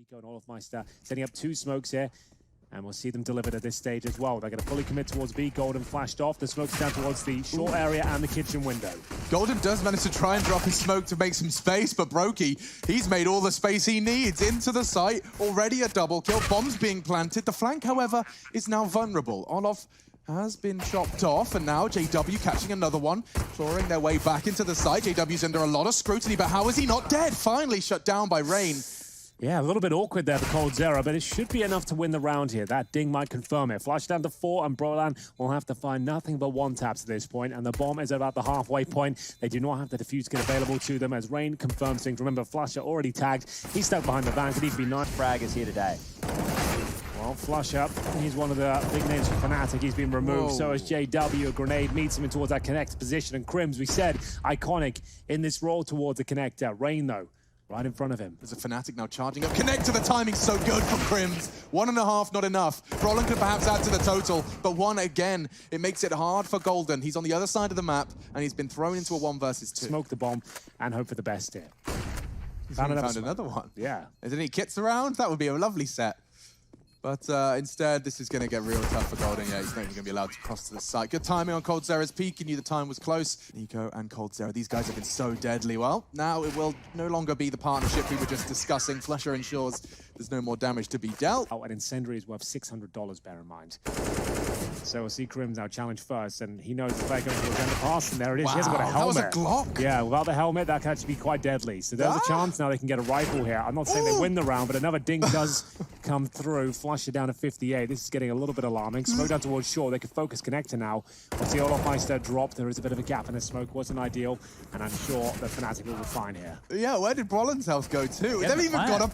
NiKo and Olofmeister setting up 2 smokes here. And we'll see them delivered at this stage as well. They're going to fully commit towards B. Golden flashed off. The smoke's down towards the short area and the kitchen window. Golden does manage to try and drop his smoke to make some space, but Brokey, he's made all the space he needs into the site. Already a double kill. Bombs being planted. The flank, however, is now vulnerable. Olof has been chopped off, and now JW catching another one, clawing their way back into the site. JW's under a lot of scrutiny, but how is he not dead? Finally shut down by Rain. Yeah, a little bit awkward there for coldzera, but it should be enough to win the round here. That ding might confirm it. Flash down to 4, and Brolan will have to find nothing but 1 taps at this point, and the bomb is about the halfway point. They do not have the defuse kit available to them as Rain confirms things. Remember, Flasher already tagged. He's stuck behind the van. Could even be nice. Frag is here today. Well, Flush up. He's one of the big names for Fnatic. He's been removed. So is JW. A grenade meets him in towards that connect position. And Crims, we said, iconic in this roll towards the connector. Rain, though, right in front of him. There's a Fnatic now charging up. Connect to the timing, so good from Crims. 1.5, not enough. Brolan could perhaps add to the total, but 1 again. It makes it hard for Golden. He's on the other side of the map, and he's been thrown into a 1 versus 2. Smoke the bomb and hope for the best here. Found another one. Yeah. Is there any kits around? That would be a lovely set. But instead, this is going to get real tough for Golden. Yeah, he's not even going to be allowed to cross to the site. Good timing on coldzera's peak. He knew the time was close. NiKo and coldzera, these guys have been so deadly. Well, now it will no longer be the partnership we were just discussing. Flusher ensures there's no more damage to be dealt. Oh, an incendiary is worth $600, bear in mind. So we'll see Crims now challenge first, and he knows the player going towards the end of the pass, and there it is. Wow, he hasn't got a helmet. that was a Glock. Yeah, without the helmet, that can actually be quite deadly. So there's a chance now they can get a rifle here. I'm not saying they win the round, but another ding does come through. Flush it down to 58. This is getting a little bit alarming. Smoke down towards shore. They can focus connector now. We'll see Olofmeister drop. There is a bit of a gap in the smoke. Wasn't ideal, and I'm sure the Fnatic will be fine here. Yeah, where did Brolan's health go to? They've even got a...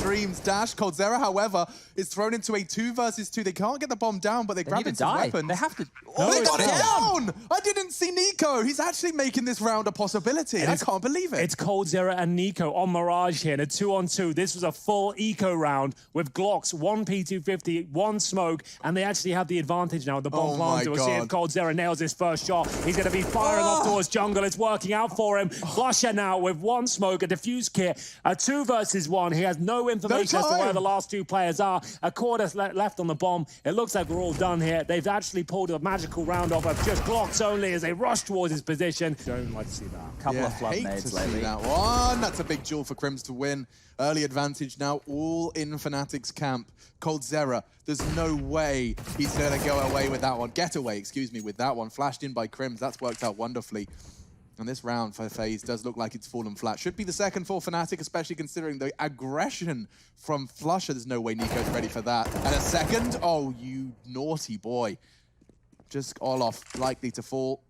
Dreams dash. coldzera, however, is thrown into a 2 versus 2. They can't get the bomb down, but they grab into weapons. They have to... Oh, they got it down! I didn't see NiKo. He's actually making this round a possibility. I can't believe it. It's coldzera and NiKo on Mirage here in a 2-on-2. This was a full eco round with Glocks, 1 P250, 1 smoke, and they actually have the advantage now. The bomb planted. We'll see if coldzera nails his first shot. He's going to be firing off towards jungle. It's working out for him. Flusher now with 1 smoke, a defuse kit, a 2 versus 1. He has no information as to where the last 2 players are. A quarter left on the bomb. It looks like we're all done here. They've actually pulled a magical round off of just Glocks only as they rush towards his position. Don't like to see that. Couple of flood nades lately. That one. That's a big jewel for Crims to win. Early advantage now, all in Fnatic's camp. coldzera, there's no way he's going to go away with that one. Get away, excuse me, with that one. Flashed in by Crims. That's worked out wonderfully. And this round for FaZe does look like it's fallen flat. Should be the second for Fnatic, especially considering the aggression from Flusher. There's no way NiKo's ready for that. And a second? Oh, you naughty boy. Just Olof likely to fall.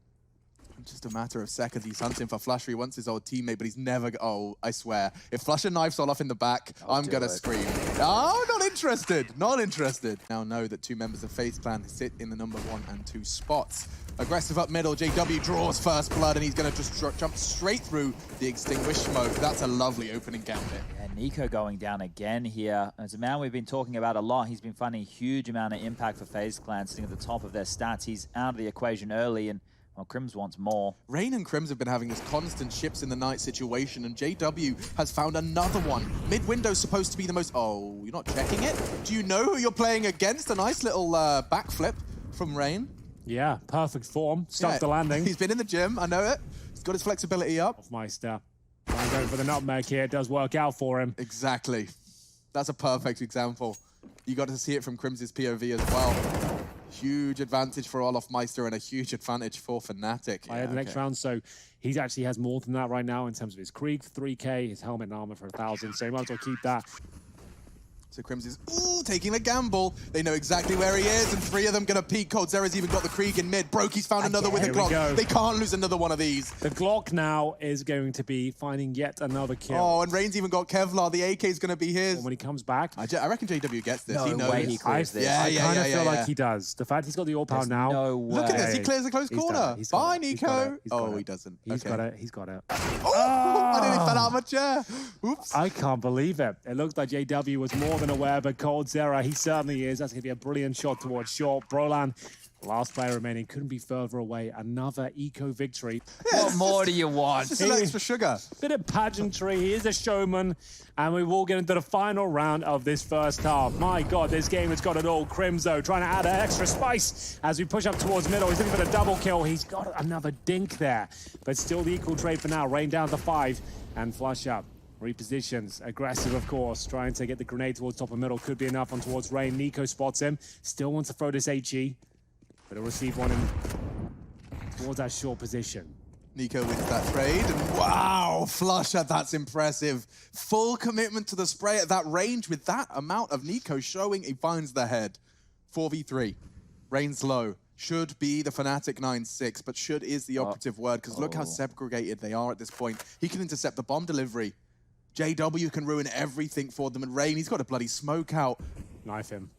Just a matter of seconds. He's hunting for Flusher. He wants his old teammate, but he's never... Oh, I swear. If Flusher knifes Olof in the back, I'm going to scream. Oh, not interested. Not interested. Now know that 2 members of FaZe clan sit in the number 1 and 2 spots. Aggressive up middle. JW draws first blood, and he's going to just jump straight through the extinguished smoke. That's a lovely opening gambit. Yeah, NiKo going down again here. As a man we've been talking about a lot, he's been finding a huge amount of impact for FaZe clan, sitting at the top of their stats. He's out of the equation early, and well, Crims wants more. Rain and Crims have been having this constant ships in the night situation, and JW has found another one. Mid-window's supposed to be the most... Oh, you're not checking it? Do you know who you're playing against? A nice little backflip from Rain. Yeah, perfect form. Stuck the landing. He's been in the gym, I know it. He's got his flexibility up. Olofmeister trying to go for the nutmeg here. It does work out for him. Exactly. That's a perfect example. You got to see it from Crims' POV as well. Huge advantage for Olofmeister and a huge advantage for Fnatic. I had the next round, so he actually has more than that right now in terms of his Krieg, 3K, his helmet and armor for 1,000, so he might as well keep that. So Crims is, taking the gamble. They know exactly where he is, and 3 of them going to peek. coldzera's even got the Krieg in mid. Brokey's found another with a Glock. They can't lose another one of these. The Glock now is going to be finding yet another kill. Oh, and Rain's even got Kevlar. The AK is going to be his. And when he comes back... I reckon JW gets this. No he knows. way he clears this. I kind of feel like he does. The fact he's got the all-power now... No way. Look at this. He clears the close corner. Bye, NiKo. Oh, he doesn't. He's got it. He's got it. I nearly fell out of my chair. Oops. I can't believe it. It looks like JW was more than aware, but coldzera, he certainly is. That's going to be a brilliant shot towards short. Brolan Last player remaining, couldn't be further away. Another eco victory. What more do you want? Just an extra sugar. Bit of pageantry, he is a showman, and we will get into the final round of this first half. My God, this game has got it all. Crimzo trying to add an extra spice as we push up towards middle. He's looking for the double kill. He's got another dink there, but still the equal trade for now. Rain down to 5 and flush up. Repositions, aggressive of course, trying to get the grenade towards top of middle. Could be enough on towards Rain. Nico spots him, still wants to throw this HE, but he'll receive one in towards that short position. Nico wins that trade, and wow, Flusher, that's impressive. Full commitment to the spray at that range with that amount of Nico showing he finds the head. 4v3, Rain's low. Should be the Fnatic 9-6, but should is the operative word, because look how segregated they are at this point. He can intercept the bomb delivery. JW can ruin everything for them, and Rain, he's got a bloody smoke out. Knife him.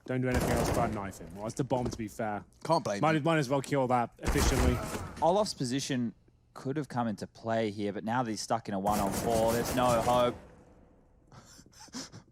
Don't do anything else but knife him. Well, it's the bomb, to be fair. Can't blame him. Might as well kill that efficiently. Olaf's position could have come into play here, but now that he's stuck in a 1-on-4, there's no hope.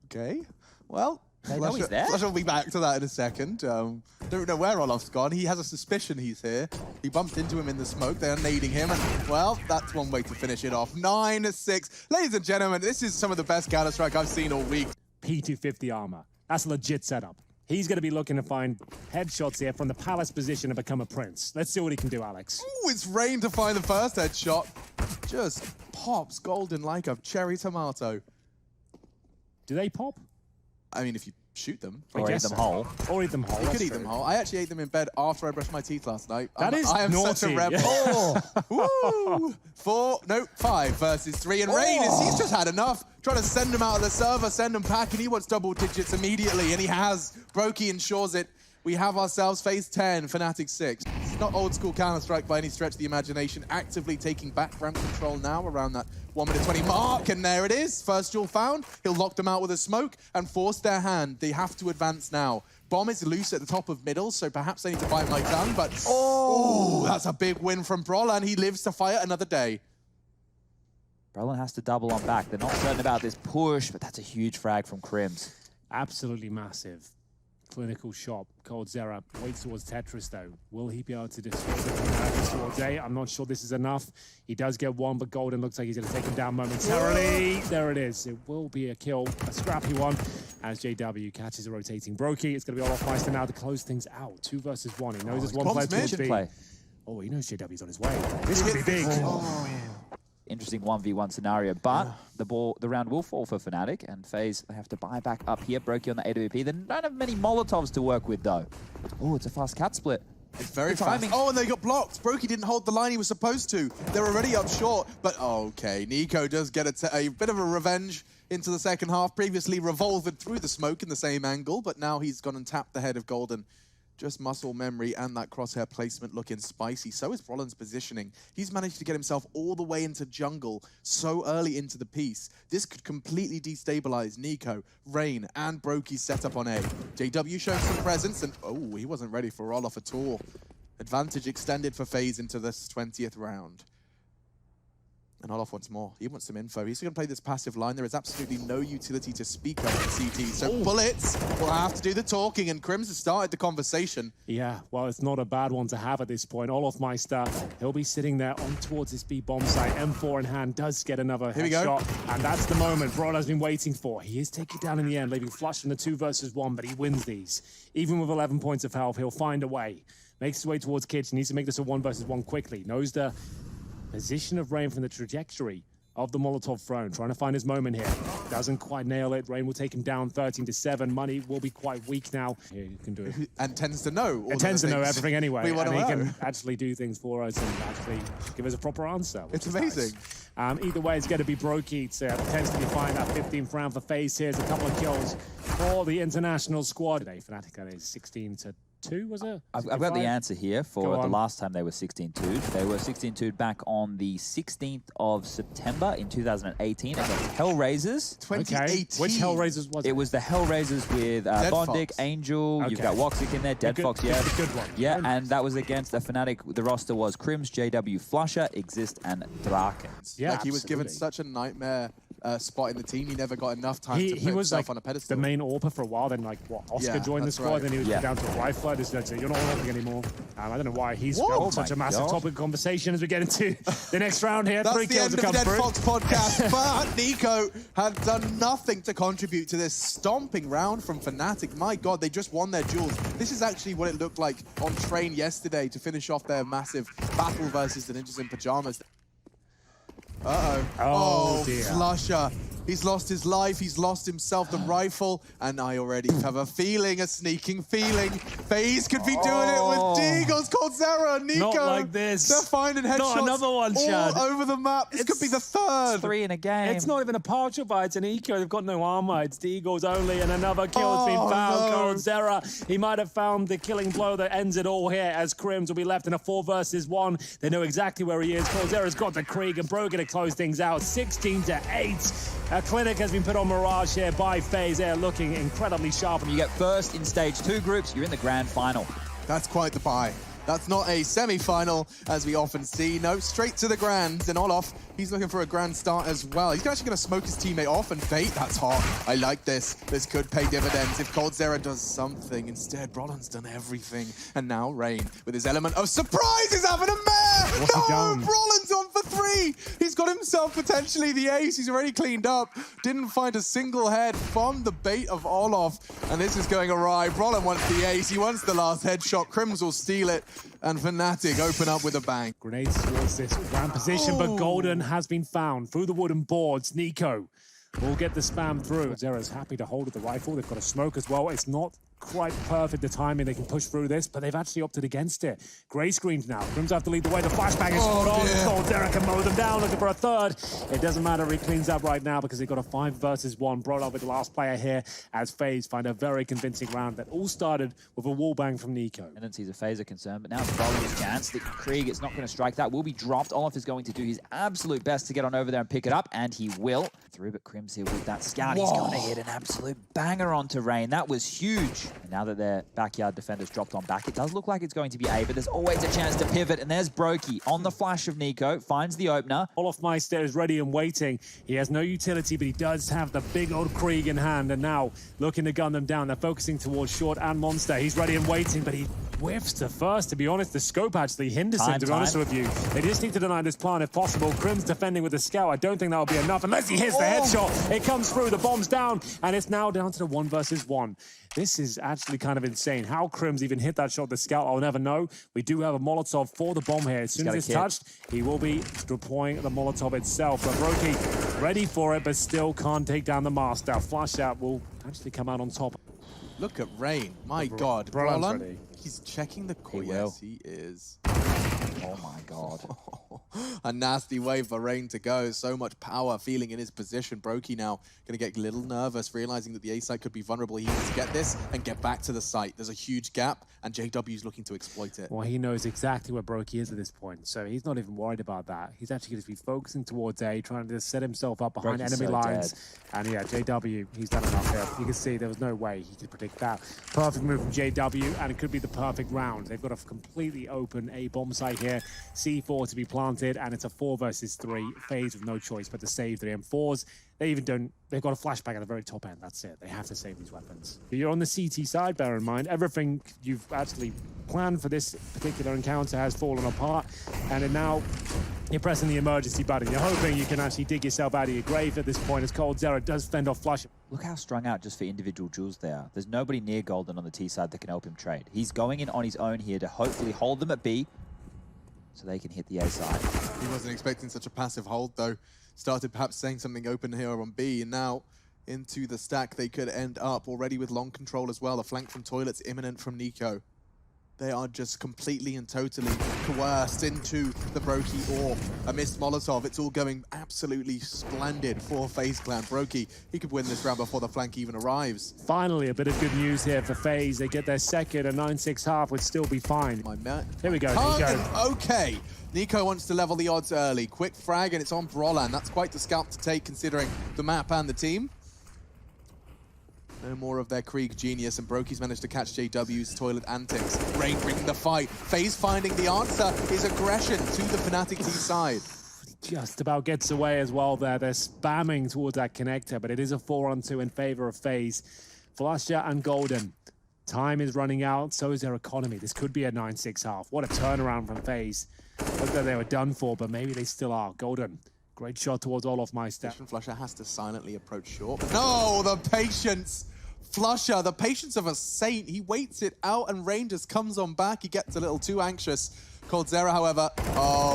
Okay, well, They know he's there. Flusher will be back to that in a second. Don't know where Olaf's gone. He has a suspicion he's here. He bumped into him in the smoke. They're nading him. And, well, that's one way to finish it off. 9-6. Ladies and gentlemen, this is some of the best Counter-Strike I've seen all week. P250 armor. That's a legit setup. He's going to be looking to find headshots here from the palace position and become a prince. Let's see what he can do, Alex. Ooh, it's Rain to find the first headshot. Just pops Golden like a cherry tomato. Do they pop? I mean, if you shoot them. Or eat them whole. Or eat them whole. You could eat them whole. I actually ate them in bed after I brushed my teeth last night. I am naughty. such a rebel. Woo! 5 versus 3. And Rain, he's just had enough. Trying to send him out of the server, send him packing. He wants double digits immediately, and he has. Brokey ensures it. We have ourselves phase 10, Fnatic 6. It's not old school Counter-Strike by any stretch of the imagination. Actively taking background control now around that 1:20 mark. And there it is. First duel found. He'll lock them out with a smoke and force their hand. They have to advance now. Bomb is loose at the top of middle, so perhaps they need to bite my tongue. But that's a big win from Brawler, and he lives to fight another day. Brolin has to double on back. They're not certain about this push, but that's a huge frag from Crims. Absolutely massive. Clinical shot. Coldzera waits towards Tetris, though. Will he be able to destroy the towards A? I'm not sure this is enough. He does get one, but Golden looks like he's going to take him down momentarily. There it is. It will be a kill, a scrappy one, as JW catches a rotating Brokey. It's going to be Olaf Meister now to close things out. 2 versus 1. He knows there's one player towards B. Oh, he knows JW's on his way. This could be big. Interesting 1v1 scenario, but the round will fall for Fnatic, and FaZe, they have to buy back up here. Brokey on the AWP. They don't have many Molotovs to work with, though. Oh, it's a fast cat split. It's very fast. Oh, and they got blocked. Brokey didn't hold the line he was supposed to. They're already up short, but okay. Nico does get a bit of a revenge into the second half. Previously revolvered through the smoke in the same angle, but now he's gone and tapped the head of Golden. Just muscle memory and that crosshair placement looking spicy. So is Brolin's positioning. He's managed to get himself all the way into jungle so early into the piece. This could completely destabilize Nico, Rain, and Brokey's setup on A. JW showing some presence, and oh, he wasn't ready for Olaf at all. Advantage extended for FaZe into this 20th round. And Olaf wants more. He wants some info. He's going to play this passive line. There is absolutely no utility to speak of in CT. So Bullets will have to do the talking, and Crims has started the conversation. Yeah, well, it's not a bad one to have at this point. Olaf Meister, he'll be sitting there on towards his B bomb site. M4 in hand, does get another headshot. And that's the moment Brawler's been waiting for. He is taken down in the end, leaving Flush in the 2 versus 1, but he wins these. Even with 11 points of health, he'll find a way. Makes his way towards Kitchen. Needs to make this a 1 versus 1 quickly. Knows the position of Rain from the trajectory of the Molotov throne, trying to find his moment here. Doesn't quite nail it. Rain will take him down 13-7. Money will be quite weak now. Here, you can do it. And tends to know. It tends to know everything anyway. And he can actually do things for us and actually give us a proper answer. It's amazing. Nice. Either way, it's going to be Brokey to potentially find that 15th round for FaZe. Here's a couple of kills for the international squad. Today, Fnatic, that is 16-2, was it? I've got the answer here for the last time they were 16-2'd. They were 16-2'd back on the 16th of September in 2018 against Hellraisers. 2018? Okay. Which Hellraisers was it? It was the Hellraisers with Bondic, Angel, you've got Woxic in there, Dead Fox, yeah. A good one. Yeah, and that was against the Fnatic. The roster was Crims, JW, Flusher, Exist, and Drakens. Yeah, like he was given such a nightmare spot in the team. He never got enough time to put himself on a pedestal. The main AWPer for a while, then like what, Oscar joined the squad, then he was down to a rifler. This is you're not AWPing anymore. I don't know why he's such a massive topic of conversation as we get into the next round here. That's 3 kills the to end of come the Dead through. Fox podcast, but NiKo had done nothing to contribute to this stomping round from Fnatic. My God, they just won their duels. This is actually what it looked like on Train yesterday to finish off their massive battle versus the Ninjas in Pajamas. Oh dear. Flusher. He's lost his life, he's lost himself the rifle, and I already have a feeling, a sneaking feeling, FaZe could be doing it with Deagles, coldzera, NiKo. Not like this. They're finding headshots Not another one, Chad. all over the map. This could be the third. 3 in a game. It's not even a partial buy, it's an eco. They've got no armor. It's Deagles only, and another kill has been found. No. coldzera, he might have found the killing blow that ends it all here, as Crims will be left in a 4 versus 1. They know exactly where he is. coldzera's got the Krieg, and Broken to close things out. 16-8. A clinic has been put on Mirage here by FaZe. They're looking incredibly sharp. You get first in stage 2 groups, you're in the grand final. That's quite the buy. That's not a semi-final, as we often see. No, straight to the grand. And Olof, he's looking for a grand start as well. He's actually going to smoke his teammate off and bait. That's hot. I like this. This could pay dividends if coldzera does something. Instead, Brolan's done everything. And now Rain, with his element of surprise, is having a mare! What's he done? Brolan's on for 3! He's got himself potentially the ace. He's already cleaned up. Didn't find a single head from the bait of Olof. And this is going awry. Brolan wants the ace. He wants the last headshot. Crims will steal it. And Fnatic open up with a bang. Grenades towards this grand position, but Golden has been found through the wooden boards. NiKo will get the spam through. coldzera's happy to hold with the rifle. They've got a smoke as well. It's not quite perfect, the timing. They can push through this, but they've actually opted against it. Gray screens now. Crims have to lead the way. The flashbang is spot on. coldzera can mow them down, looking for a third. It doesn't matter. He cleans up right now because they've got a 5 versus 1. Brought up with the last player here as FaZe find a very convincing round that all started with a wall bang from NiKo. Tendencies of FaZe are concerned, but now it's Brolan's chance. The Krieg is not going to strike. That will be dropped. Olof is going to do his absolute best to get on over there and pick it up, and he will. Through, but Crims here with that scout. He's going to hit an absolute banger onto Rain. That was huge. And now that their backyard defenders dropped on back, it does look like it's going to be A, but there's always a chance to pivot, and there's Brokey on the flash of NiKo, finds the opener. Olofmeister is ready and waiting. He has no utility, but he does have the big old Krieg in hand, and now looking to gun them down. They're focusing towards Short and Monster. He's ready and waiting, but he whiffs to first. To be honest, the scope actually hinders him, to be honest with you. They just need to deny this plan if possible. Crims defending with the scout. I don't think that will be enough unless he hits the headshot. It comes through, the bomb's down, and it's now down to the 1 versus 1. This is actually kind of insane. How Crims even hit that shot, the scout, I'll never know. We do have a Molotov for the bomb here. As soon as it's touched, he will be deploying the Molotov itself. But Brokey ready for it, but still can't take down the Master. Flash out will actually come out on top. Look at Rain. My God. Brolan's ready. He's checking the core. Yes, he is. Oh my God. A nasty way for Rain to go. So much power feeling in his position. Brokey now going to get a little nervous, realizing that the A site could be vulnerable. He needs to get this and get back to the site. There's a huge gap, and JW is looking to exploit it. Well, he knows exactly where Brokey is at this point, so he's not even worried about that. He's actually going to be focusing towards A, trying to set himself up behind enemy lines. And yeah, JW, he's done enough here. You can see there was no way he could predict that. Perfect move from JW, and it could be the perfect round. They've got a completely open A bomb site here. C4 to be planted, and it's a 4 versus 3. FaZe with no choice but to save 3 M4s. They even don't, they've got a flashbang at the very top end. That's it. They have to save these weapons. But you're on the CT side, bear in mind. Everything you've actually planned for this particular encounter has fallen apart. And now you're pressing the emergency button. You're hoping you can actually dig yourself out of your grave at this point, as coldzera does fend off flush. Look how strung out just for individual duels there. There's nobody near Golden on the T side that can help him trade. He's going in on his own here to hopefully hold them at B so they can hit the A side. He wasn't expecting such a passive hold, though. Started perhaps saying something open here on B, and now into the stack they could end up already with long control as well. A flank from Toilets imminent from NiKo. They are just completely and totally coerced into the Brokey or a missed Molotov. It's all going absolutely splendid for FaZe Clan. Brokey, he could win this round before the flank even arrives. Finally, a bit of good news here for FaZe. They get their second, and 9-6 half would still be fine. Here we go, NiKo. Okay, NiKo wants to level the odds early. Quick frag, and it's on Brolan. That's quite the scalp to take, considering the map and the team. No more of their Krieg genius, and Brokey's managed to catch JW's toilet antics. Rain bringing the fight. FaZe finding the answer is aggression to the Fnatic T side. just about gets away as well there. They're spamming towards that connector, but it is a 4-on-2 in favor of FaZe. Flusher and Golden. Time is running out, so is their economy. This could be a 9-6 half. What a turnaround from FaZe. Looked like they were done for, but maybe they still are. Golden, great shot towards Olofmeister. Flusher has to silently approach short. No, the patience! Flusher, the patience of a saint. He waits it out and Rain just comes on back. He gets a little too anxious. coldzera, however,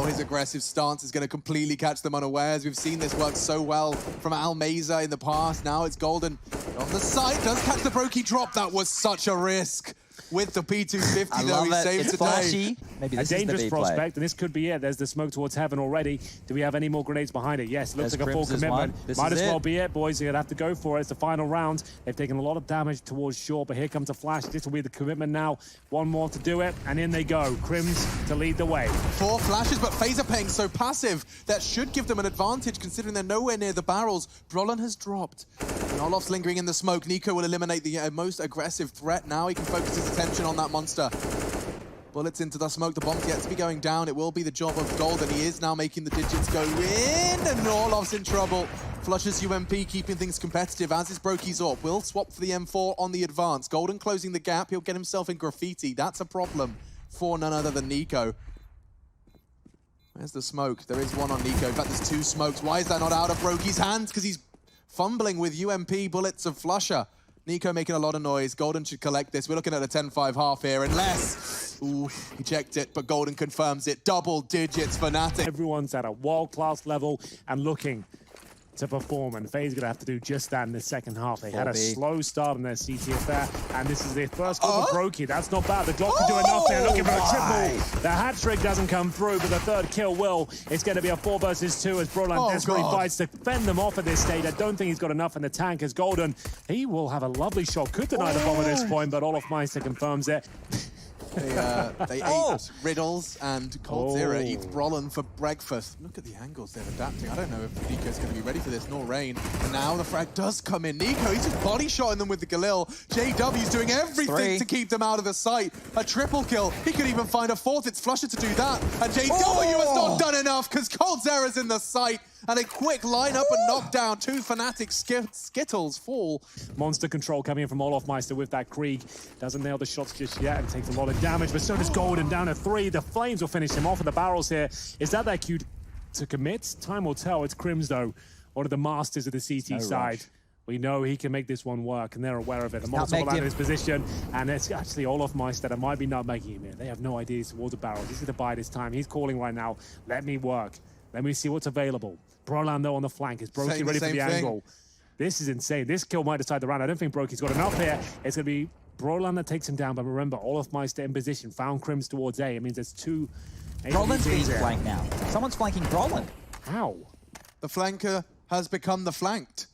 his aggressive stance is going to completely catch them unawares. We've seen this work so well from Almeza in the past. Now it's Golden on the side, does catch the Brokey drop. That was such a risk. With the P250, though, he saved it's today. flashy. Maybe a this dangerous is the prospect, and this could be it. There's the smoke towards heaven already. Do we have any more grenades behind it? Yes, looks like a full commitment. Might as well be it, boys. You're going to have to go for it. It's the final round. They've taken a lot of damage towards short, but here comes a flash. This will be the commitment now. One more to do it, and in they go. Crims to lead the way. 4 flashes, but FaZe are playing so passive. That should give them an advantage, considering they're nowhere near the barrels. Brollan has dropped. And Olof's lingering in the smoke. Nico will eliminate the most aggressive threat now. He can focus his attention on that monster. Bullets into the smoke. The bomb's yet to be going down. It will be the job of Golden. He is now making the digits go in, and Olof's in trouble. Flushes UMP, keeping things competitive as is Brokey's up. Will swap for the M4 on the advance. Golden closing the gap. He'll get himself in graffiti. That's a problem for none other than Nico. Where's the smoke? There is one on Nico. In fact, there's 2 smokes. Why is that not out of Brokey's hands? Because he's fumbling with UMP bullets of Flusher. Nico making a lot of noise. Golden should collect this. We're looking at a 10-5 half here, unless... Ooh, he checked it, but Golden confirms it. Double digits for Fnatic. Everyone's at a world-class level and looking to perform, and FaZe going to have to do just that in the second half. They had a slow start in their CT affair, and this is their first goal for Brokey. That's not bad. The Glock can do enough there, looking for a triple. The hat-trick doesn't come through, but the third kill will. It's going to be a 4 versus 2 as Brollan desperately fights to fend them off at this stage. I don't think he's got enough in the tank as Golden. He will have a lovely shot. Could deny the bomb at this point, but Olofmeister confirms it. They ate Riddles, and coldzera eats Brollan for breakfast. Look at the angles they're adapting. I don't know if Nico's going to be ready for this, nor Rain. And now the frag does come in. Nico, he's just body shotting them with the Galil. JW's doing everything to keep them out of the sight. A triple kill. He could even find a 4th. It's Flusher to do that. And JW has not done enough because coldzera's in the sight. And a quick lineup and knockdown. 2 Fnatic Skittles fall. Monster control coming in from Olofmeister with that Krieg. Doesn't nail the shots just yet and takes a lot of damage, but so does Golden down to 3. The Flames will finish him off with the barrels here. Is that their cue to commit? Time will tell. It's Crims, though, one of the masters of the CT side. Rush. We know he can make this one work, and they're aware of it. The Molotov will land in his position, and it's actually Olofmeister that might be not making him here. They have no ideas towards the barrel. This is the buy this time. He's calling right now. Let me work. Let me see what's available. Brollan, though, on the flank. Is Brokey ready for the angle? This is insane. This kill might decide the round. I don't think Brokey's got enough here. It's going to be Brollan that takes him down. But remember, Olofmeister in position. Found Crims towards A. It means there's 2... Brollan's being flanked now. Someone's flanking Brollan. How? The flanker has become the flanked.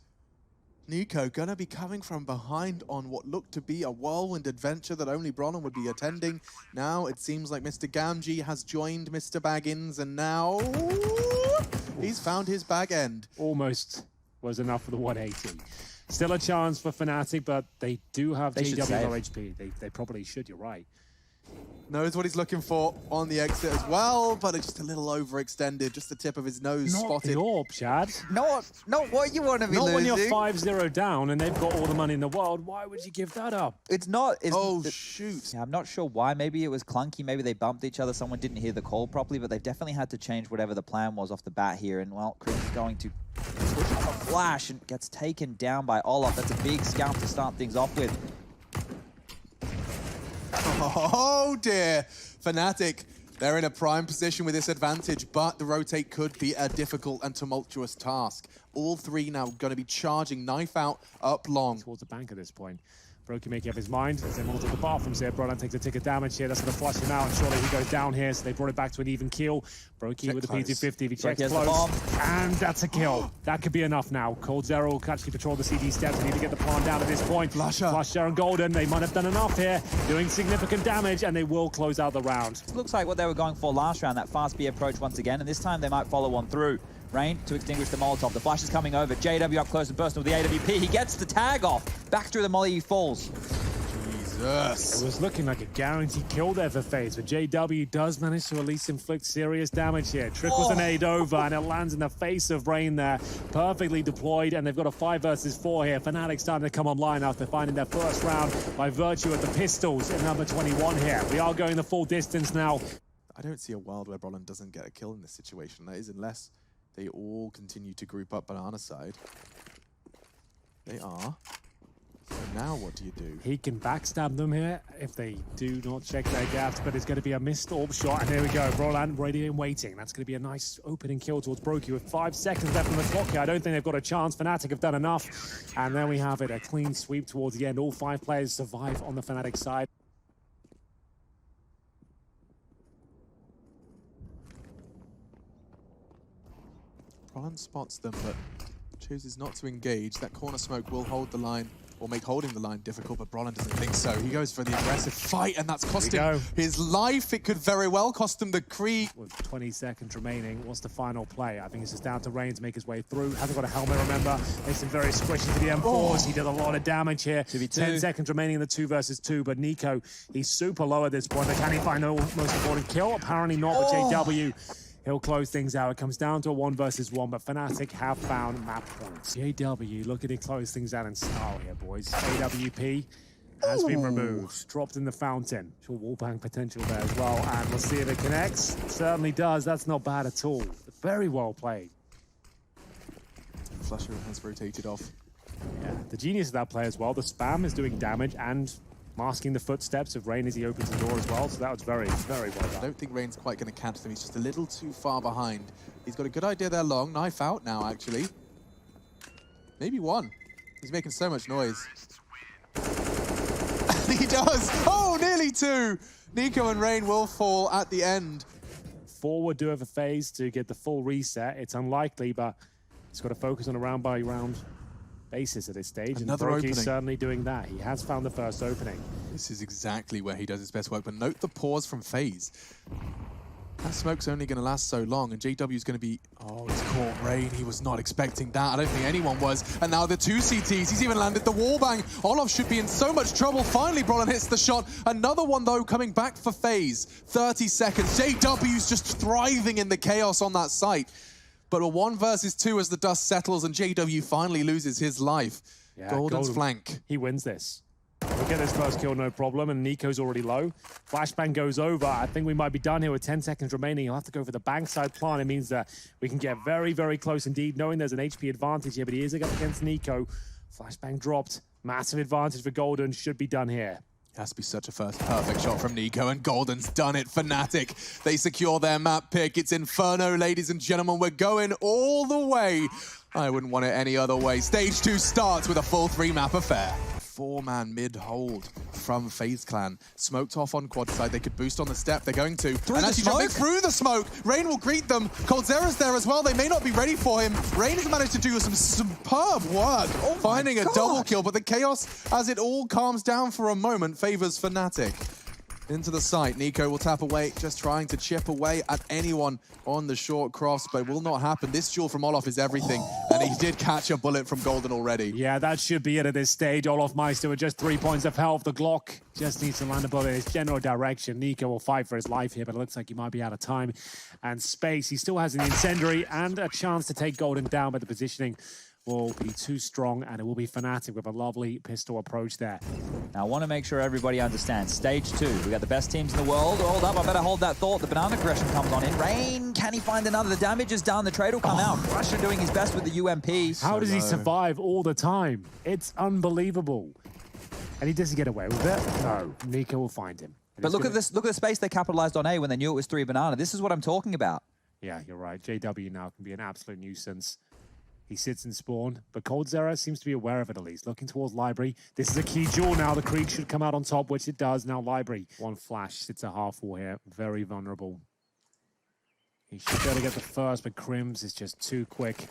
Nico gonna be coming from behind on what looked to be a whirlwind adventure that only Brollan would be attending. Now it seems like Mr. Gamgee has joined Mr. Baggins, and now he's found his bag end. Almost was enough for the 180. Still a chance for Fnatic, but they do have JW or HP. They probably should, you're right. Knows what he's looking for on the exit as well, but it's just a little overextended. Just the tip of his nose spotted. Not the orb, Chad. Not what you want to be losing. Not when you're 5-0 down and they've got all the money in the world. Why would you give that up? It's not. Shoot. Yeah, I'm not sure why. Maybe it was clunky. Maybe they bumped each other. Someone didn't hear the call properly, but they've definitely had to change whatever the plan was off the bat here. And, well, Chris is going to push on a flash and gets taken down by Olof. That's a big scalp to start things off with. Oh dear, Fnatic, they're in a prime position with this advantage, but the rotate could be a difficult and tumultuous task. All 3 now going to be charging, knife out, up long. Towards the bank at this point. Brokey making up his mind. As they move to the bathrooms here, Brollan takes a tick of damage here. That's going to flush him out, and surely he goes down here, so they brought it back to an even kill. Brokey with the P250, he checks close, and that's a kill. That could be enough now. coldzera will actually patrol the CD steps. They need to get the plant down at this point. Flusher and Golden, they might have done enough here, doing significant damage, and they will close out the round. It looks like what they were going for last round, that fast B approach once again, and this time they might follow on through. Rain to extinguish the Molotov. The flash is coming over. JW up close and personal with the AWP. He gets the tag off. Back through the molly, he falls. Jesus. It was looking like a guaranteed kill there for FaZe, but JW does manage to at least inflict serious damage here. Trickles an nade over, and it lands in the face of Rain there. Perfectly deployed, and they've got a 5 versus 4 here. Fnatic starting to come online after finding their first round by virtue of the pistols in number 21 here. We are going the full distance now. I don't see a world where Brolin doesn't get a kill in this situation. That is, unless they all continue to group up banana side. They are. So now what do you do? He can backstab them here if they do not check their gaps, but it's going to be a missed orb shot, and there we go. Roland ready and waiting. That's going to be a nice opening kill towards Brokey with 5 seconds left on the clock here. I don't think they've got a chance. Fnatic have done enough, and there we have it. A clean sweep towards the end. All 5 players survive on the Fnatic side. Brolin spots them, but chooses not to engage. That corner smoke will hold the line, or make holding the line difficult, but Brolin doesn't think so. He goes for the aggressive fight, and that's cost him his life. It could very well cost him the creep. With 20 seconds remaining, what's the final play? I think it's just down to Rain to make his way through. Hasn't got a helmet, remember. Makes him very squishy to the M4s. He did a lot of damage here. 10 seconds remaining in the 2 versus 2, but Nico, he's super low at this point. But can he find the most important kill? Apparently not, but JW, he'll close things out. It comes down to a 1 versus 1, but Fnatic have found map points. JW looking to close things out in style here, boys. AWP has been removed, dropped in the fountain. Sure, wallbang potential there as well, and we'll see if it connects. It certainly does. That's not bad at all. Very well played. Flusher has rotated off. Yeah, the genius of that play as well. The spam is doing damage and masking the footsteps of Rain as he opens the door as well, so that was very, very well done. I don't think Rain's quite going to catch them. He's just a little too far behind. He's got a good idea there long. Knife out now, actually. Maybe 1. He's making so much noise. He does! Oh, nearly 2! Nico and Rain will fall at the end. 4 would do it for FaZe to get the full reset. It's unlikely, but he's got to focus on a round-by-round basis at this stage. Another and opening. Brokey's certainly doing that. He has found the first opening. This is exactly where he does his best work, but note the pause from FaZe. That smoke's only going to last so long, and JW's going to be... Oh, he's caught Rain. He was not expecting that. I don't think anyone was. And now the 2 CTs. He's even landed the wallbang. Olaf should be in so much trouble. Finally, Brolin hits the shot. Another one, though, coming back for FaZe. 30 seconds. JW's just thriving in the chaos on that site. But a 1 versus 2 as the dust settles, and JW finally loses his life. Yeah, Golden's flank. He wins this. We'll get this first kill, no problem, and Nico's already low. Flashbang goes over. I think we might be done here with 10 seconds remaining. He'll have to go for the bankside plan. It means that we can get very, very close indeed, knowing there's an HP advantage here, but he is up against Nico. Flashbang dropped. Massive advantage for Golden. Should be done here. Has to be such a first perfect shot from Nico, and Golden's done it. Fnatic, they secure their map pick. It's Inferno, ladies and gentlemen. We're going all the way. I wouldn't want it any other way. Stage 2 starts with a full 3-map affair. 4-man mid-hold from FaZe Clan. Smoked off on quad side. They could boost on the step. They're going to. And actually jumping through the smoke. Rain will greet them. coldzera's there as well. They may not be ready for him. Rain has managed to do some superb work, finding a double kill. But the chaos, as it all calms down for a moment, favors Fnatic. Into the site, Nico will tap away, just trying to chip away at anyone on the short cross, but it will not happen. This duel from Olaf is everything, and he did catch a bullet from Golden already. Yeah, that should be it at this stage. Olaf Meister with just 3 points of health. The Glock just needs to land a bullet in his general direction. Nico will fight for his life here, but it looks like he might be out of time and space. He still has an incendiary and a chance to take Golden down, but the positioning will be too strong, and it will be Fnatic with a lovely pistol approach there. Now, I want to make sure everybody understands. Stage 2, we got the best teams in the world. Hold up, I better hold that thought. The banana aggression comes on in. Rain, can he find another? The damage is done. The trade will come out. Crusher doing his best with the UMP. How does he survive all the time? It's unbelievable. And he doesn't get away with it. No, Nico will find him. But look at this. Look at the space they capitalized on A when they knew it was 3 banana. This is what I'm talking about. Yeah, you're right. JW now can be an absolute nuisance. He sits in spawn, but coldzera seems to be aware of it at least. Looking towards Library. This is a key duel now. The Creek should come out on top, which it does. Now Library. 1 flash, sits a half wall here. Very vulnerable. He should be able to get the first, but Crims is just too quick.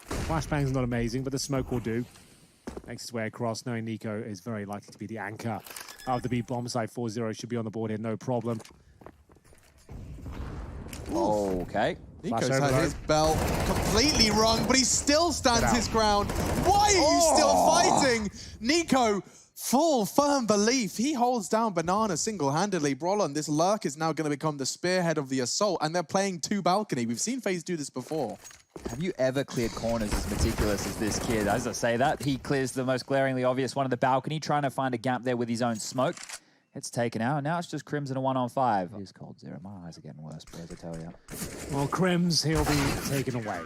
Flashbang's not amazing, but the smoke will do. Makes his way across, knowing Nico is very likely to be the anchor of the B bomb side. 4-0 should be on the board here, no problem. Okay. Nico's had his belt completely rung, but he still stands his ground. Why are you still fighting? Nico full, firm belief. He holds down Banana single-handedly. Brollan, this lurk is now going to become the spearhead of the assault, and they're playing 2 balcony. We've seen FaZe do this before. Have you ever cleared corners as meticulous as this kid? As I say that, he clears the most glaringly obvious one of the balcony, trying to find a gap there with his own smoke. It's taken out, and now it's just Crimson a 1-on-5. Here's coldzera. My eyes are getting worse, boys, I tell you. Well, Crims, he'll be taken away.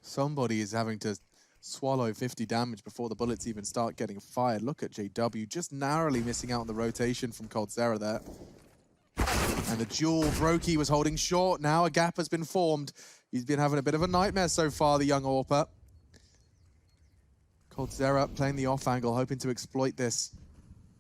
Somebody is having to swallow 50 damage before the bullets even start getting fired. Look at JW, just narrowly missing out on the rotation from coldzera there. And the duel Brokey was holding short. Now a gap has been formed. He's been having a bit of a nightmare so far, the young AWPer. coldzera playing the off angle, hoping to exploit this.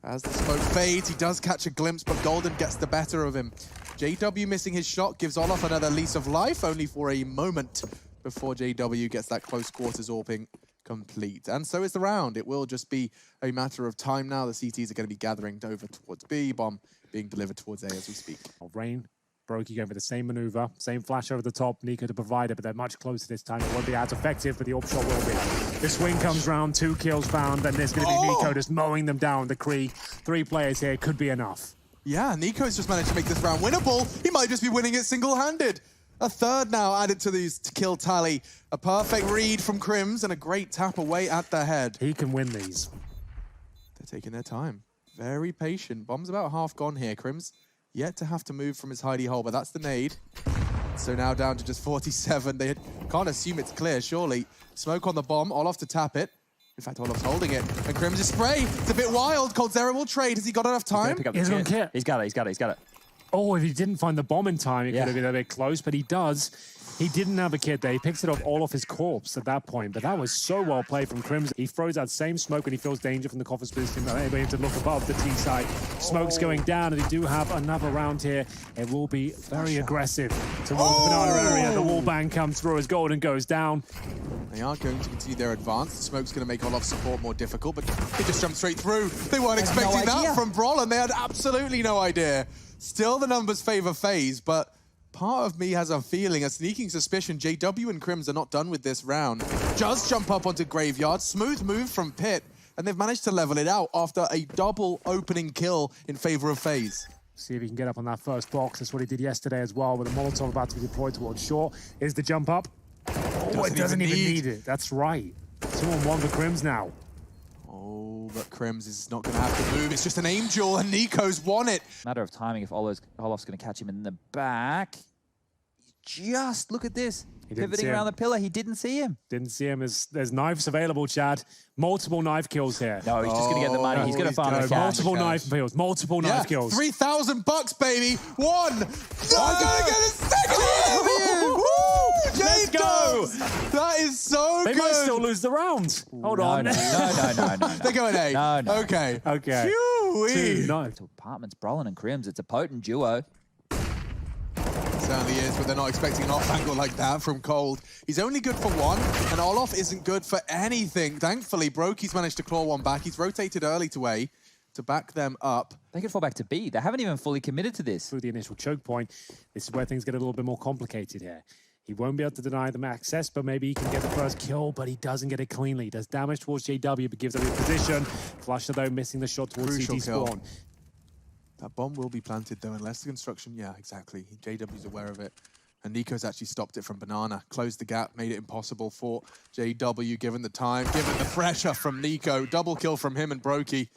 As the smoke fades, he does catch a glimpse, but Golden gets the better of him. JW missing his shot gives Olof another lease of life, only for a moment before JW gets that close quarters AWPing complete. And so is the round. It will just be a matter of time now. The CTs are going to be gathering over towards B, bomb being delivered towards A as we speak. Rain, Brokey going for the same maneuver, same flash over the top, Nico to provide it, but they're much closer this time. It won't be as effective, but the AWP shot will be. The swing comes round, 2 kills found, and there's going to be Nico just mowing them down. The Kree, 3 players here, could be enough. Yeah, Nico's just managed to make this round winnable. He might just be winning it single-handed. A third now added to the kill tally. A perfect read from Crims and a great tap away at the head. He can win these. They're taking their time. Very patient. Bomb's about half gone here. Crims yet to have to move from his hidey hole, but that's the nade. So now down to just 47. They can't assume it's clear, surely. Smoke on the bomb. Olof to tap it. In fact, Olof's holding it. And Crims is spray. It's a bit wild. coldzera will trade. Has he got enough time? He's got it. Oh, if he didn't find the bomb in time, it could have been a bit close, but he does. He didn't have a kit there. He picks it up all off his corpse at that point, but that was so well played from Crims. He throws that same smoke when he feels danger from the Coffers position. Anybody to look above the T side. Smoke's going down, and they do have another round here. It will be very aggressive towards the banana area. The wall bang comes through as Golden goes down. They are going to continue their advance. The smoke's going to make Olof's support more difficult, but he just jumped straight through. They weren't expecting that from Brollan. They had absolutely no idea. Still the numbers favor FaZe, but part of me has a feeling, a sneaking suspicion, JW and Crims are not done with this round. Just jump up onto Graveyard, smooth move from Pit, and they've managed to level it out after a double opening kill in favor of FaZe. See if he can get up on that first box. That's what he did yesterday as well, with the Molotov about to be deployed towards shore. Is the jump up? Oh, it doesn't even need it. That's right. 2-on-1 for Crims now. Oh, but Crims is not going to have to move. It's just an aim duel, and Nico's won it. Matter of timing if Olof's going to catch him in the back. Just look at this. Pivoting around the pillar, he didn't see him. Didn't see him. There's knives available, Chad. Multiple knife kills here. No, he's just going to get the money. He's going to farm the cash. Multiple knife kills. Multiple knife kills. $3,000, baby. One. No, I'm going to get a second interview. Let's go. That is so good. They might still lose the round. Hold on. No. They're going A. No. Okay. Two. No. To apartments, Brollan and Crims. It's a potent duo. Certainly is, but they're not expecting an off angle like that from Cold. He's only good for one, and Olof isn't good for anything. Thankfully, Brokey's managed to claw one back. He's rotated early to A to back them up. They could fall back to B. They haven't even fully committed to this. Through the initial choke point, this is where things get a little bit more complicated here. He won't be able to deny them access, but maybe he can get the first kill, but he doesn't get it cleanly. He does damage towards JW, but gives them a position. Flusher, though, missing the shot towards Crucial CT kill. spawn. That bomb will be planted, though, unless the construction... Yeah, exactly. JW's aware of it. And Nico's actually stopped it from Banana. Closed the gap, made it impossible for JW, given the time, given the pressure from Nico. Double kill from him and Brokey.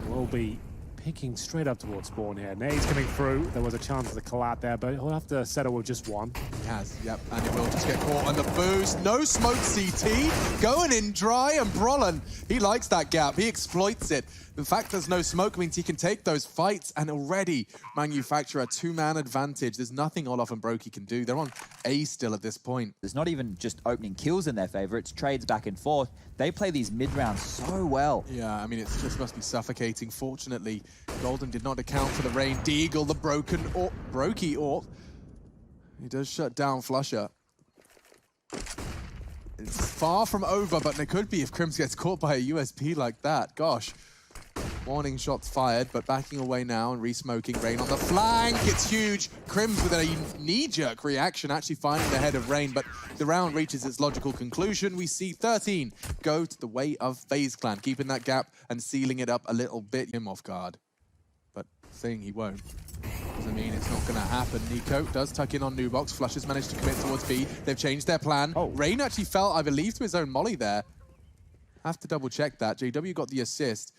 Will be picking straight up towards spawn here. Nade's coming through. There was a chance of the collab there, but he'll have to settle with just one. He has, yep, and it will just get caught on the boost. No smoke CT, going in dry, and Brollan, he likes that gap. He exploits it. The fact there's no smoke means he can take those fights and already manufacture a 2-man advantage. There's nothing Olof and Brokey can do. They're on A still at this point. There's not even just opening kills in their favor. It's trades back and forth. They play these mid-rounds so well. Yeah, I mean, it just must be suffocating. Fortunately, Golden did not account for the rain. Deagle, the Brokey AWP. He does shut down Flusher. It's far from over, but it could be if Crims gets caught by a USP like that. Gosh. Warning shots fired, but backing away now and re-smoking. Rain on the flank, it's huge. Crims with a knee-jerk reaction, actually finding the head of Rain, but the round reaches its logical conclusion. We see 13 go to the way of FaZe Clan, keeping that gap and sealing it up a little bit. Him off guard, but saying he won't doesn't mean it's not going to happen. Nico does tuck in on Nubox. Flush has managed to commit towards B. They've changed their plan. Rain actually fell, I believe, to his own molly there. Have to double check that. JW got the assist.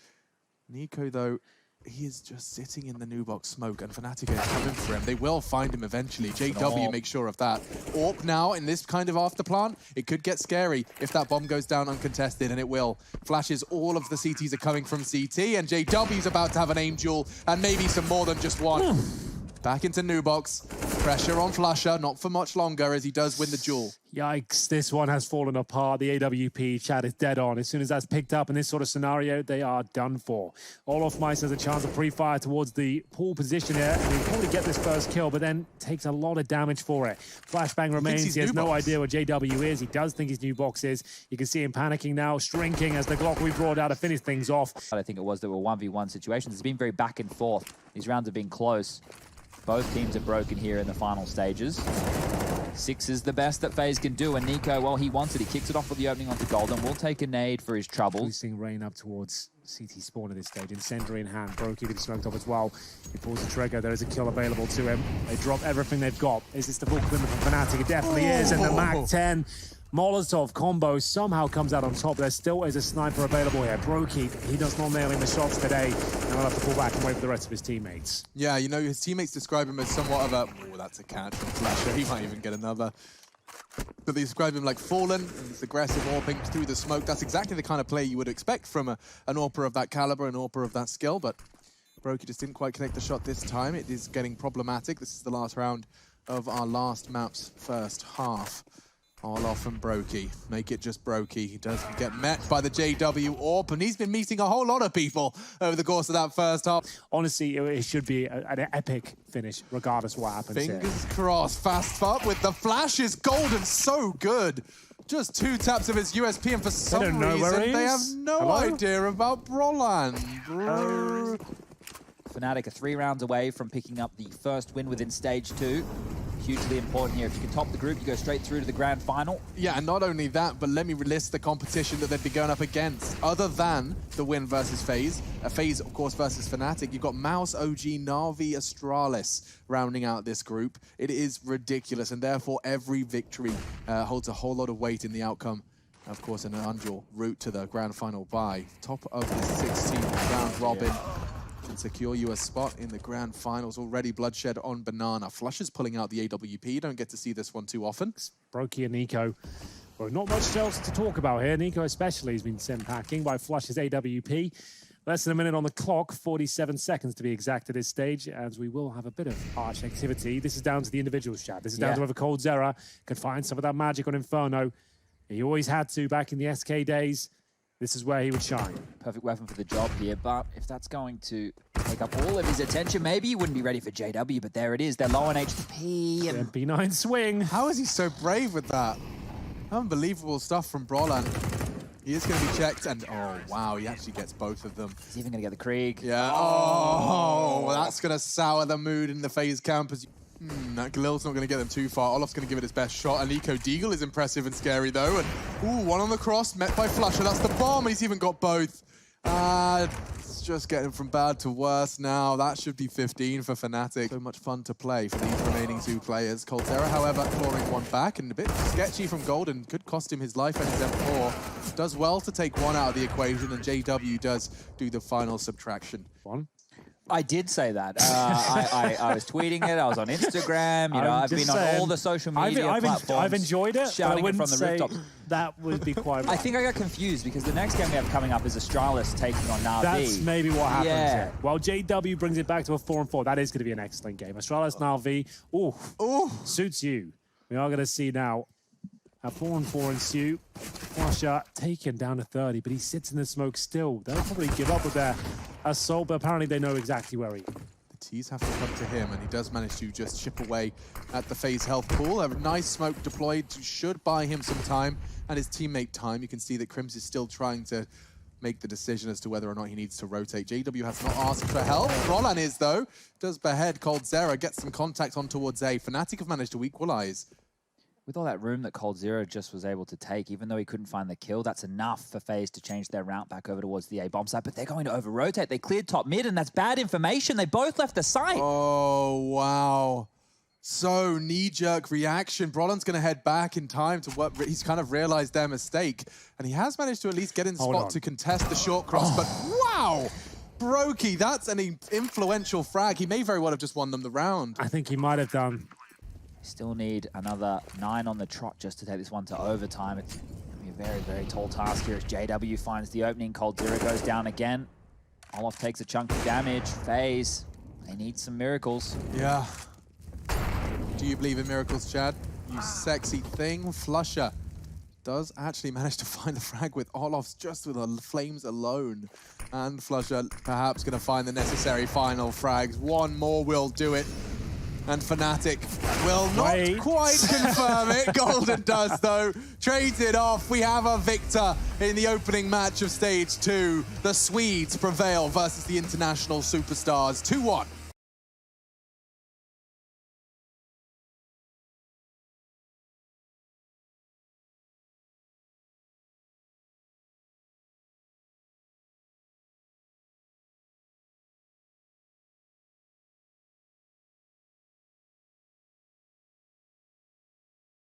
Nico, though, he is just sitting in the Nubox smoke, and Fnatic are coming for him. They will find him eventually. JW makes sure of that. AWP now in this kind of after plan. It could get scary if that bomb goes down uncontested, and it will. Flashes, all of the CTs are coming from CT, and JW's about to have an aim duel, and maybe some more than just one. Back into Nubox. Pressure on Flusher, not for much longer as he does win the duel. Yikes, this one has fallen apart. The AWP chat is dead on. As soon as that's picked up in this sort of scenario, they are done for. Olaf Meiss has a chance to pre-fire towards the pool position here, and he'll probably get this first kill, but then takes a lot of damage for it. Flashbang remains. He has no idea where JW is. He does think his Nubox is. You can see him panicking now, shrinking as the Glock we brought out to finish things off. I think it was there were 1v1 situations. It's been very back and forth. These rounds have been close. Both teams are broken here in the final stages. 6 is the best that FaZe can do, and Nico, well, he wants it. He kicks it off with the opening onto Golden. Will take a nade for his trouble. We're seeing Rain up towards CT spawn at this stage. Incendiary in hand. Brokey gets smoked off as well. He pulls the trigger. There is a kill available to him. They drop everything they've got. Is this the full commitment from Fnatic? It definitely is. And the MAC-10 Molotov combo somehow comes out on top. There still is a sniper available here. Brokey, he does not nail in the shots today, and he'll have to pull back and wait for the rest of his teammates. Yeah, you know, his teammates describe him as somewhat of a... Oh, that's a catch from Flasher. He might even get another. But they describe him like fallen, and he's aggressive, AWPing through the smoke. That's exactly the kind of play you would expect from an AWPer of that caliber, an AWPer of that skill, but Brokey just didn't quite connect the shot this time. It is getting problematic. This is the last round of our last map's first half. Olaf and Brokey. Make it just Brokey. He does get met by the JW AWP, and he's been meeting a whole lot of people over the course of that first half. Honestly, it should be an epic finish, regardless of what happens here. Fingers crossed. Fast up with the flashes. Golden, so good. Just 2 taps of his USP, and for some reason, they have no idea about Brolan. Fnatic are 3 rounds away from picking up the first win within stage 2. Hugely important here. If you can top the group, you go straight through to the grand final. Yeah, and not only that, but let me list the competition that they'd be going up against. Other than the win versus FaZe, FaZe, of course, versus Fnatic, you've got Mouse, OG, Na'Vi, Astralis rounding out this group. It is ridiculous, and therefore every victory holds a whole lot of weight in the outcome. Of course, an Undual route to the grand final bye. Top of the 16th round robin. And secure you a spot in the grand finals. Already bloodshed on Banana. Flush is pulling out the AWP. Don't get to see this one too often. Brokey and Nico. Well, not much else to talk about here. Nico especially has been sent packing by Flush's AWP. Less than a minute on the clock, 47 seconds to be exact at this stage, as we will have a bit of harsh activity. This is down to the individuals, chat. This is down to whether coldzera can find some of that magic on Inferno. He always had to back in the SK days. This is where he would shine. Perfect weapon for the job here, but if that's going to take up all of his attention, maybe he wouldn't be ready for JW, but there it is. They're low on HP. And MP9 swing. How is he so brave with that? Unbelievable stuff from Brolan. He is going to be checked, and oh, wow, he actually gets both of them. He's even going to get the Krieg. Yeah, oh, that's going to sour the mood in the FaZe camp. That Galil's not going to get them too far. Olaf's going to give it his best shot. And Nico Deagle is impressive and scary, though. And, ooh, one on the cross, met by Flusher. That's the bomb, and he's even got both. It's just getting from bad to worse now. That should be 15 for Fnatic. So much fun to play for these remaining 2 players. coldzera, however, clawing one back, and a bit sketchy from Golden. Could cost him his life and his M4. Does well to take one out of the equation, and JW does do the final subtraction. One. I did say that. I was tweeting it. I was on Instagram. You know, I've been on all the social media platforms. I've enjoyed it. Shouting it from the rooftops. That would be quite. I think I got confused because the next game we have coming up is Astralis taking on Na'Vi. That's maybe what happens here. Well, JW brings it back to a 4-4. That is going to be an excellent game. Astralis, Na'Vi. Ooh, suits you. We are going to see now a 4-4 ensue. Flusher taken down to 30, but he sits in the smoke still. They'll probably give up with their assault, but apparently they know exactly where he is. The T's have to come to him, and he does manage to just chip away at the FaZe health pool. A nice smoke deployed should buy him some time, and his teammate time. You can see that Crims is still trying to make the decision as to whether or not he needs to rotate. JW has not asked for help. Roland is, though. Does behead coldzera, gets some contact on towards A. Fnatic have managed to equalize. With all that room that coldzera just was able to take, even though he couldn't find the kill, that's enough for FaZe to change their route back over towards the A bomb site. But they're going to over-rotate. They cleared top mid, and that's bad information. They both left the site. Oh, wow. So, knee-jerk reaction. Brolan's going to head back in time to what he's kind of realized their mistake. And he has managed to at least get in spot to contest the short cross. But wow! Brokey, that's an influential frag. He may very well have just won them the round. I think he might have done. Still need another 9 on the trot just to take this one to overtime. It's going to be a very, very tall task here as JW finds the opening. coldzera goes down again. Olof takes a chunk of damage. FaZe, they need some miracles. Yeah. Do you believe in miracles, Chad? You sexy thing. Flusher does actually manage to find the frag with Olof's just with the flames alone. And Flusher perhaps going to find the necessary final frags. One more will do it. And Fnatic will not quite confirm it. Golden does, though. Trades it off. We have a victor in the opening match of Stage 2. The Swedes prevail versus the international superstars. 2-1.